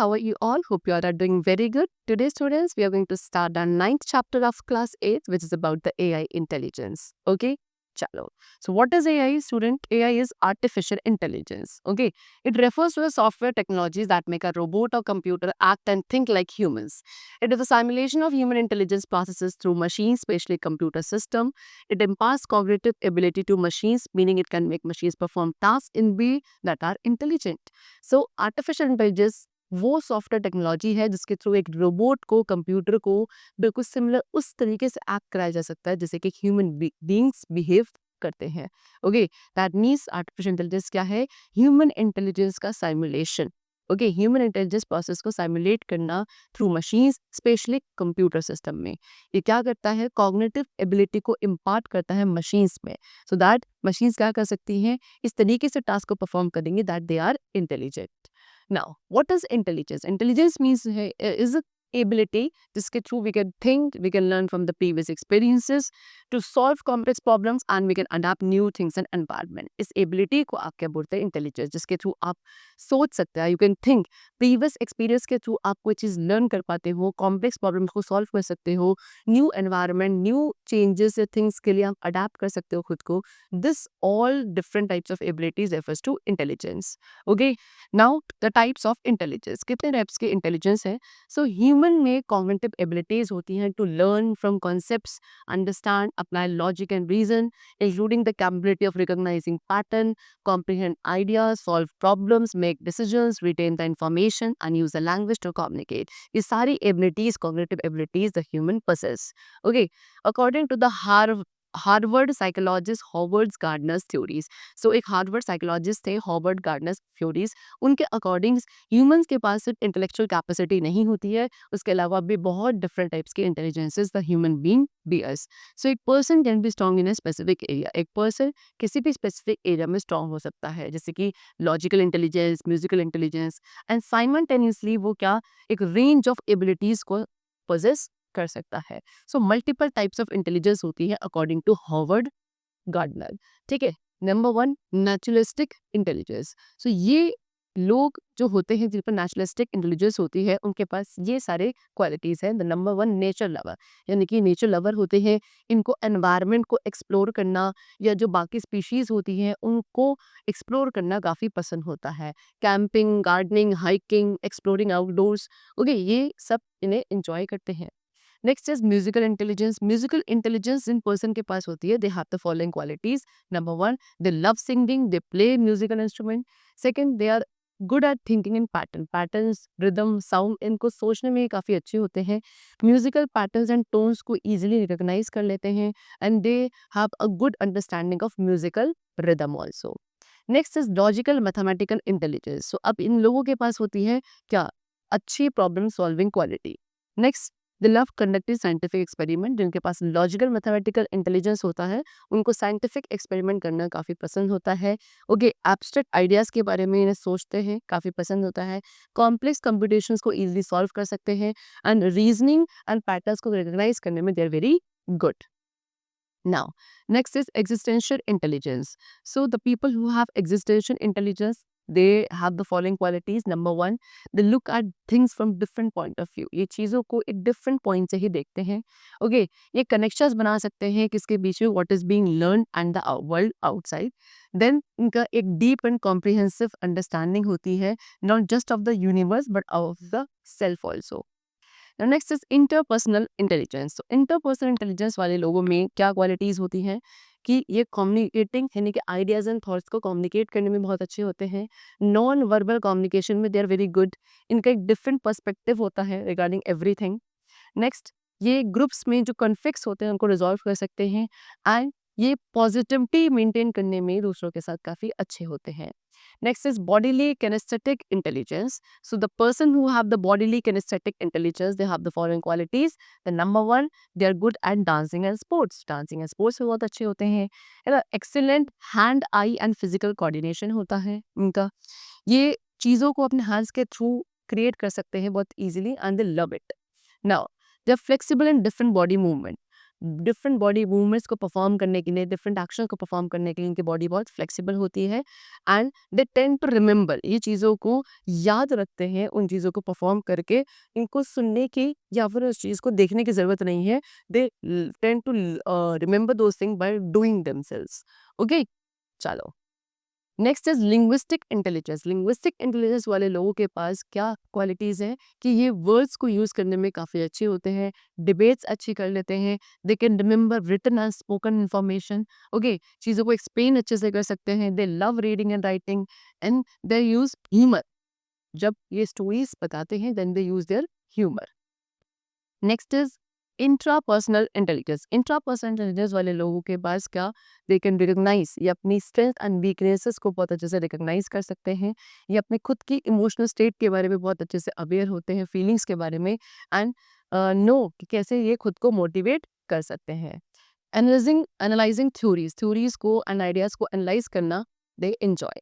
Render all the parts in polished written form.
how are you all? Hope you all are doing very good. Today, students, we are going to start our ninth chapter of class 8, which is about the AI intelligence. Okay? Chalo. So, what is AI, student? AI is artificial intelligence. Okay? It refers to a software technologies that make a robot or computer act and think like humans. It is a simulation of human intelligence processes through machines, especially computer system. It imparts cognitive ability to machines, meaning it can make machines perform tasks in way that are intelligent. So artificial intelligence वो software technology है जिसके through एक robot को computer को बिल्कुल similar उस तरीके से एक्ट कराया जा सकता है जैसे कि ह्यूमन बीइंग्स बिहेव करते हैं. Okay, that means artificial intelligence क्या है? ह्यूमन इंटेलिजेंस का simulation. Okay, human intelligence process को साइमुलेट करना through machines, specially computer system में. ये क्या करता है? कॉग्निटिव एबिलिटी को इम्पार्ट करता है मशीन्स में, सो दैट मशीन्स क्या कर सकती हैं? इस तरीके से टास्क को परफॉर्म करेंगे that they are intelligent. Now what is intelligence? Intelligence means is ability जिसके through we can think, we can learn from the previous experiences to solve complex problems and we can adapt new things in environment. इस ability को आप क्या बोलते हैं? Intelligence, जिसके through आप सोच सकते हैं, you can think, previous experience के थ्रू आप कोई चीज़ लर्न कर पाते हो, कॉम्प्लेक्स प्रॉब्लम को सॉल्व कर सकते हो, न्यू एनवायरनमेंट, न्यू चेंजेस या थिंग्स के लिए आप अडाप्ट कर सकते हो खुद को. This all different types of abilities refers to intelligence. Okay, now the types of intelligence. कितने टाइप्स के इंटेलिजेंस है? सो ह्यूमन में कॉग्निटिव एबिलिटीज होती हैं to learn from concepts, understand, apply logic and reason, including the capability of recognising pattern, comprehend ideas, solve problems, make decisions, retain the information, and use the language to communicate. ये सारी abilities, cognitive abilities the human possess. Okay, according to the Harvard psychologist Howard Gardner's theories. So एक Harvard psychologist थे Howard Gardner's theories. उनके according humans के पास सिर्फ intellectual capacity नहीं होती है, उसके अलावा भी बहुत डिफरेंट टाइप्स के intelligences the human being bears. So एक person can be strong in a specific area. एक पर्सन किसी भी स्पेसिफिक एरिया में स्ट्रॉन्ग हो सकता है, जैसे कि logical intelligence, musical intelligence, and simultaneously वो क्या एक रेंज ऑफ एबिलिटीज को पोजेस कर सकता है. So multiple types of intelligence होती है अकॉर्डिंग टू हॉवर्ड गार्डनर. ठीक है, नंबर 1 नेचुरलिस्टिक इंटेलिजेंस. सो ये लोग जो होते हैं जिन पर नेचुरलिस्टिक इंटेलिजेंस होती है उनके पास ये सारे क्वालिटीज हैं. द नंबर 1 नेचर लवर, यानी कि नेचर लवर होते हैं. इनको एनवायरनमेंट को एक्सप्लोर करना या जो बाकी स्पीशीज होती हैं उनको एक्सप्लोर करना काफ़ी पसंद होता है. Camping, gardening, hiking, exploring outdoors. Okay, ये सब इन्हें इंजॉय करते हैं. Next is musical intelligence. Musical intelligence जिन पर्सन के पास होती है they have the following qualities. Number 1 they love singing, they play musical instrument. Second, they are good at thinking in patterns, rhythm, sound, इनको सोचने में काफ़ी अच्छे होते हैं. म्यूजिकल पैटर्न्स एंड टोन्स को ईजिली रिकॉग्नाइज कर लेते हैं and they have a good understanding of musical rhythm also. Next is logical mathematical intelligence. So अब इन लोगों के पास होती है क्या? अच्छी problem solving quality. Next, they love conducting scientific experiment. जिनके पास लॉजिकल मैथमेटिकल इंटेलिजेंस होता है उनको साइंटिफिक एक्सपेरिमेंट करना काफ़ी पसंद होता है. ओके, एब्स्ट्रैक्ट आइडियाज़ के बारे में इन्हें सोचते हैं, काफ़ी पसंद होता है. कॉम्प्लेक्स कंप्यूटेशंस को ईजिली सॉल्व कर सकते हैं एंड रीजनिंग एंड पैटर्न्स को रिकॉग्नाइज करने में they are very good. Now, next is existential intelligence. So, the people who have existential intelligence, they have the following qualities. Number 1, they look at things from different point of view. ये चीज़ों को एक different point से ही देखते हैं. Okay, ये connections बना सकते हैं किसके बीच में, what is being learned and the world outside. Then इनका एक deep and comprehensive understanding होती है, not just of the universe but of the self also. Now next is interpersonal intelligence. So interpersonal intelligence वाले लोगों में क्या qualities होती हैं कि ये कम्युनिकेटिंग यानी कि आइडियाज एंड थॉट्स को कम्युनिकेट करने में बहुत अच्छे होते हैं. नॉन वर्बल कम्युनिकेशन में दे आर वेरी गुड. इनका एक डिफरेंट पर्सपेक्टिव होता है रिगार्डिंग एवरीथिंग. नेक्स्ट, ये ग्रुप्स में जो कॉन्फ्लिक्ट्स होते हैं उनको रिजॉल्व कर सकते हैं एंड ये पॉजिटिविटी मेंटेन करने में दूसरों के साथ काफ़ी अच्छे होते हैं. Next is bodily kinesthetic intelligence. So the person who have the bodily kinesthetic intelligence, they have the following qualities. The number 1, they are good at dancing and sports. Dancing and sports में बहुत अच्छे होते हैं. है ना? Excellent hand, eye and physical coordination होता है उनका. ये चीज़ों को अपने hands के थ्रू क्रिएट कर सकते हैं बहुत easily and they love it. Now, they are flexible in different body movement. Different body movements को परफॉर्म करने के लिए, डिफरेंट एक्शन को परफॉर्म करने के लिए इनकी बॉडी बहुत फ्लेक्सिबल होती है and they tend to remember, ये चीज़ों को याद रखते हैं उन चीज़ों को परफॉर्म करके। इनको सुनने की या फिर उस चीज़ को देखने की ज़रूरत नहीं है, they tend to remember those thing by doing themselves. Okay, चलो next is linguistic intelligence. Linguistic intelligence वाले लोगों के पास क्या क्वालिटीज़ हैं कि ये वर्ड्स को यूज़ करने में काफ़ी अच्छे होते हैं, डिबेट्स अच्छी कर लेते हैं, they can remember written and spoken information. Okay, चीज़ों को एक्सप्लेन अच्छे से कर सकते हैं, they love reading and writing and they use humour. जब ये स्टोरीज बताते हैं then they use their humour. Next is intrapersonal intelligence. Intrapersonal intelligence वाले लोगों के पास क्या, दे कैन रिकॉग्नाइज, ये अपनी स्ट्रेंथ एंड वीकनेसेस को बहुत अच्छे से रिकॉग्नाइज कर सकते हैं, ये अपने खुद की इमोशनल स्टेट के बारे में बहुत अच्छे से अवेयर होते हैं, फीलिंग्स के बारे में, एंड नो कि कैसे ये खुद को मोटिवेट कर सकते हैं। एनालाइजिंग थ्योरीज को एंड आइडियाज को एनालाइज करना they enjoy.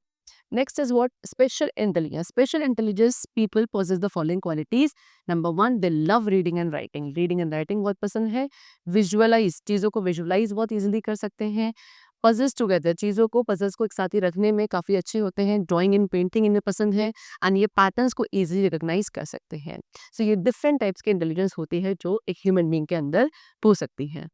Next is what? Special intelligence. Special intelligence people possess the following qualities. Number one, they love reading and writing. Reading and writing बहुत पसंद है. Visualize, चीज़ों को visualize बहुत easily कर सकते हैं. Puzzles together, चीज़ों को puzzles को एक साथ ही रखने में काफ़ी अच्छे होते हैं. Drawing and painting इन्हें पसंद है. And ये patterns को easily recognize कर सकते हैं. So ये different types के intelligence होती है जो एक human being के अंदर हो सकती है.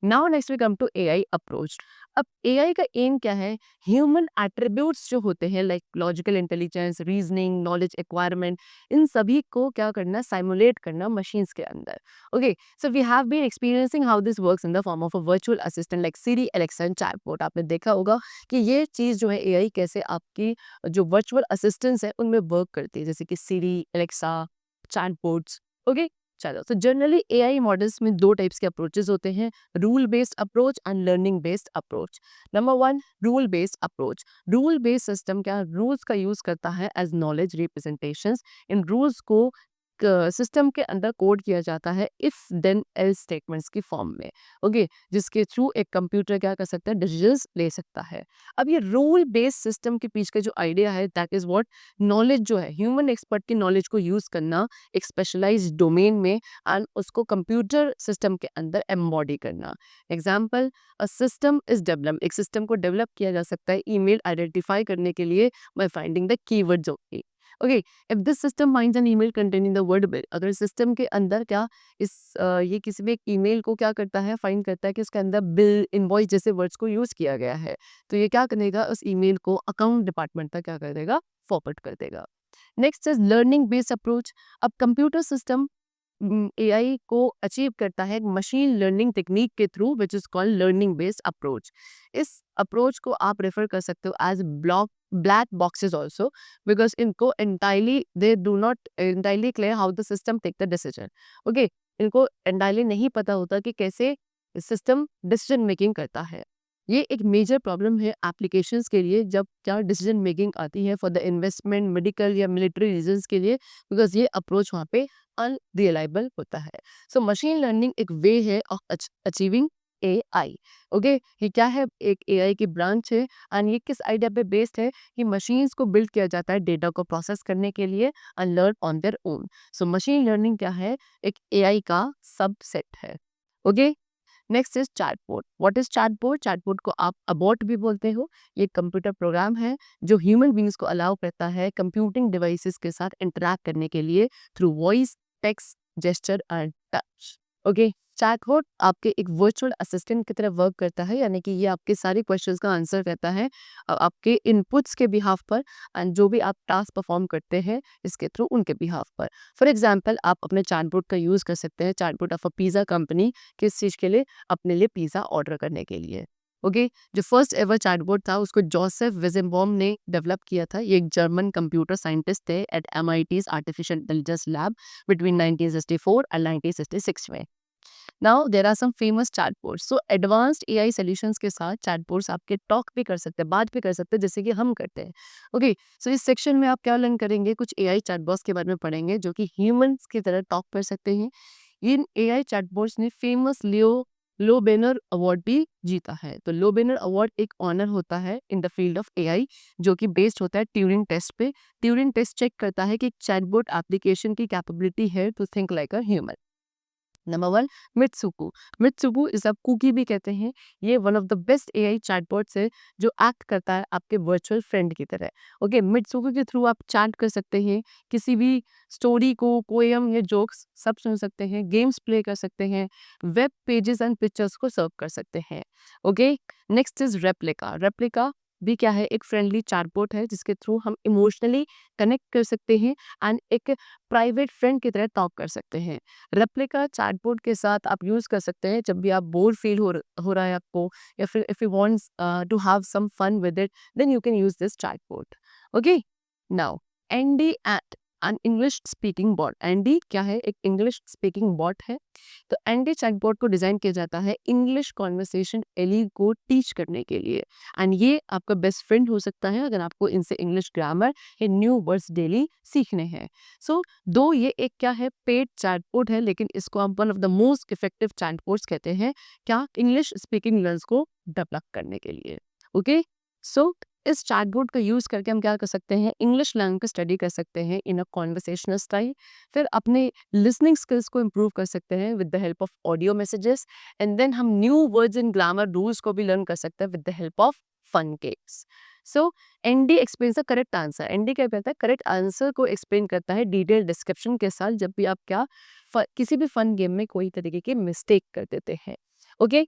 Now next we come to AI approach. अब एआई का एम क्या है? ह्यूमन एट्रीब्यूट्स जो होते हैं like logical intelligence, reasoning, knowledge acquirement, इन सभी को क्या करना? साइमुलेट करना मशीन्स के अंदर। Okay, so we have been experiencing how this works in the form of a virtual assistant like Siri, Alexa and chatbot. आपने देखा होगा कि ये चीज़ जो है एआई कैसे आपकी जो वर्चुअल असिस्टेंट्स है उनमें वर्क करती है, जैसे कि सिरी, एलेक्सा, चैटबॉट्स। ओके, चलो, तो जनरली एआई मॉडल्स में दो टाइप्स के अप्रोचेस होते हैं, rule based approach and learning based approach. Number one, rule based approach. Rule based system क्या रूल्स का यूज करता है एज नॉलेज रिप्रेजेंटेशंस। इन रूल्स को सिस्टम के अंदर कोड किया जाता है इफ देन एल्स स्टेटमेंट्स की फॉर्म में। ओके, जिसके थ्रू एक कंप्यूटर क्या कर सकता है? डिसीजंस ले सकता है। अब ये रूल बेस्ड सिस्टम के पीछे का जो आइडिया है दैट इज व्हाट, नॉलेज जो है ह्यूमन एक्सपर्ट की नॉलेज को यूज करना एक स्पेशलाइज्ड डोमेन में एंड उसको कंप्यूटर सिस्टम के अंदर एम्बॉडी करना। Example, a system is develop, एक सिस्टम को डेवलप किया जा सकता है ईमेल आइडेंटिफाई करने के लिए by finding the keywords okay. Okay, if this system finds an email containing the word bill, अगर सिस्टम के अंदर क्या ये किसी भी एक ईमेल को क्या करता है? फाइंड करता है कि उसके अंदर बिल, इनवॉइस जैसे वर्ड्स को यूज किया गया है, तो ये क्या करेगा? उस ईमेल को अकाउंट डिपार्टमेंट तक क्या कर देगा? फॉरवर्ड कर देगा। Next is learning based approach. अब कंप्यूटर सिस्टम एआई को अचीव करता है मशीन लर्निंग टेक्निक के through which is called learning based approach. इस अप्रोच को आप रेफर कर सकते हो as black boxes also, because इनको entirely they do not entirely clear how the system take the decision. Okay, इनको एंटायरली नहीं पता होता कि कैसे सिस्टम डिसीजन मेकिंग करता है। ये एक मेजर प्रॉब्लम है एप्लीकेशंस के लिए जब क्या डिसीजन मेकिंग आती है फॉर द इन्वेस्टमेंट, मेडिकल या मिलिट्री रीजंस के लिए, बिकॉज ये अप्रोच वहाँ पे अनरिलायबल होता है। सो मशीन लर्निंग एक वे है ऑफ अचीविंग एआई। ओके, ये क्या है? एक एआई की ब्रांच है एंड ये किस आइडिया पे बेस्ड है कि मशीन्स को बिल्ड किया जाता है डेटा को प्रोसेस करने के लिए and learn on their own. So machine learning क्या है? एक एआई का सबसेट है। Okay, next is chatbot. What is chatbot? Chatbot को आप अबॉट भी बोलते हो। ये कंप्यूटर प्रोग्राम है जो ह्यूमन बींग्स को अलाउ करता है कंप्यूटिंग डिवाइसेस के साथ इंटरैक्ट करने के लिए through voice, text, gesture and touch. Okay, chatbot आपके एक वर्चुअल असिस्टेंट की तरह वर्क करता है, यानी कि ये आपके सारे क्वेश्चंस का आंसर करता है आपके इनपुट्स के बिहाफ पर एंड जो भी आप टास्क परफॉर्म करते हैं इसके थ्रू उनके बिहाफ पर। फॉर एग्जाम्पल, आप अपने चैटबॉट का यूज कर सकते हैं, chatbot of a pizza company, किस चीज़ के लिए? अपने लिए पिज़्ज़ा ऑर्डर करने के लिए। ओके, जो फर्स्ट एवर चैटबॉट था उसको जोसेफ विजेनबॉम ने डेवलप किया था। ये एक जर्मन कंप्यूटर साइंटिस्ट थे at MIT's artificial intelligence lab between 1964 and 1966 में। Now there are some famous chatbots. So advanced AI solutions के साथ चैटबॉट्स आपके टॉक भी कर सकते हैं, बात भी कर सकते हैं, जैसे कि हम करते हैं। ओके, सो इस सेक्शन में आप क्या लर्न करेंगे? कुछ एआई चैटबॉट्स के बारे में पढ़ेंगे जो कि ह्यूमंस की तरह टॉक कर सकते हैं। इन एआई चैटबॉट्स ने फेमस लो बेनर अवार्ड भी जीता है। तो लो बेनर अवार्ड एक ऑनर होता है in the field of AI जो कि बेस्ड होता है ट्यूरिंग टेस्ट पे। ट्यूरिंग टेस्ट चेक करता है कि चैटबॉट एप्लीकेशन की कैपेबिलिटी है to think like a human. Number 1 Mitsuku. Mitsuku इस आप कुकी भी कहते हैं। ये one of the best AI chatbots है जो एक्ट करता है आपके वर्चुअल फ्रेंड की तरह। ओके, मित्सुकू के थ्रू आप चैट कर सकते हैं, किसी भी स्टोरी को, पोएम या जोक्स सब सुन सकते हैं, गेम्स प्ले कर सकते हैं, वेब पेजेस एंड पिक्चर्स को सर्व कर सकते हैं। Okay, next is replica. Replica भी क्या है, एक फ्रेंडली चैटबॉट है जिसके थ्रू हम इमोशनली कनेक्ट कर सकते हैं एंड एक प्राइवेट फ्रेंड की तरह टॉक कर सकते हैं। रेप्लिका चैटबॉट के साथ आप यूज़ कर सकते हैं जब भी आप बोर फील हो रहा है आपको, या फिर if you wants to have some fun with it, then you can use this chatbot. Okay, now Andy at an English speaking bot. Andy क्या है, एक इंग्लिश स्पीकिंग बॉट है। तो एंडी चैटबॉट को डिजाइन किया जाता है इंग्लिश कॉन्वर्सेशन एली को टीच करने के लिए, एंड ये आपका बेस्ट फ्रेंड हो सकता है अगर आपको इनसे इंग्लिश ग्रामर या न्यू वर्ड्स डेली सीखने हैं। सो दो ये एक क्या है, पेड चैटबॉट है, लेकिन इसको हम one of the most effective chatbots कहते हैं, क्या, इंग्लिश स्पीकिंग लर्नर्स को डेवलप करने के लिए। ओके, सो इस चैटबॉट का यूज करके हम क्या कर सकते हैं, इंग्लिश लैंग्वेज को स्टडी कर सकते हैं इन अ कॉन्वर्सेशनल स्टाइल, फिर अपने लिसनिंग स्किल्स को इम्प्रूव कर सकते हैं with the help of audio messages, and then हम new words in grammar rules को भी लर्न कर सकते हैं with the help of fun games. So Andy explain the correct answer. Andy क्या कहता है, करेक्ट आंसर को एक्सप्लेन करता है डिटेल डिस्क्रिप्शन के साथ जब भी आप क्या किसी भी फन गेम में कोई तरीके की मिस्टेक कर देते हैं। Okay,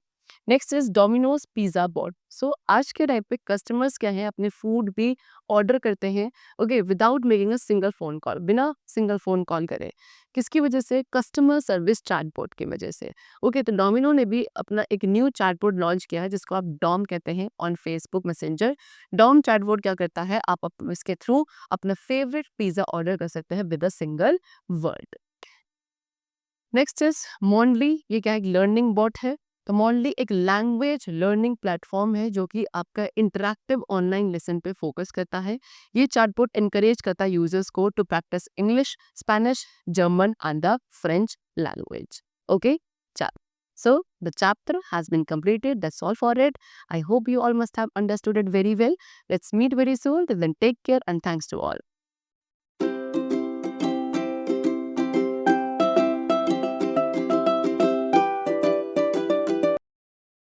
next is Domino's pizza bot. So आज के टाइम पे कस्टमर्स क्या है, अपने फूड भी ऑर्डर करते हैं, okay, without making a single phone call, बिना सिंगल फोन कॉल करे। किसकी वजह से, कस्टमर सर्विस चैटबॉट की वजह से। ओके, तो डोमिनो ने भी अपना एक न्यू चैटबॉट लॉन्च किया है जिसको आप डॉम कहते हैं on Facebook Messenger. Dom chatbot क्या करता है, आप इसके थ्रू अपना फेवरेट पिज्जा ऑर्डर कर सकते हैं with a single word. Next is Mondly. ये क्या, एक लर्निंग बॉट है। तो मॉन्डली एक लैंग्वेज लर्निंग प्लेटफॉर्म है जो कि आपका इंटरैक्टिव ऑनलाइन लेसन पे फोकस करता है। ये चैटबॉट एनकरेज करता है यूजर्स को to practice English, Spanish, German and the French language. Okay, so the chapter has been completed. That's all for it. I hope you all must have understood it very well. Let's meet very soon. Till then, take care and thanks to all.